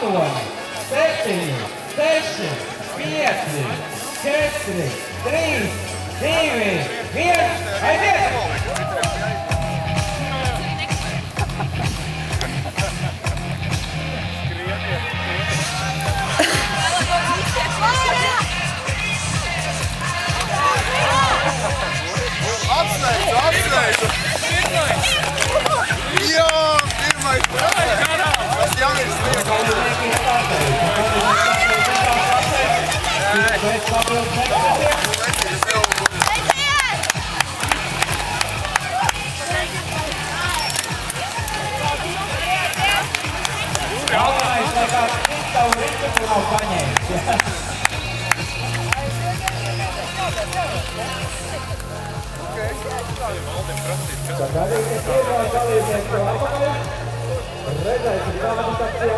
7, 6, 5, 4, 3, 2, 1, aiziet! Apsveicu! Jā, pirmais trefē! Tas Jānis Galvenais, lai kāds tavu ritupu nav paņēmis. Sagaidīties pirmā dalībnieks to apakaļ. Redzēsim, kā mums tas ir.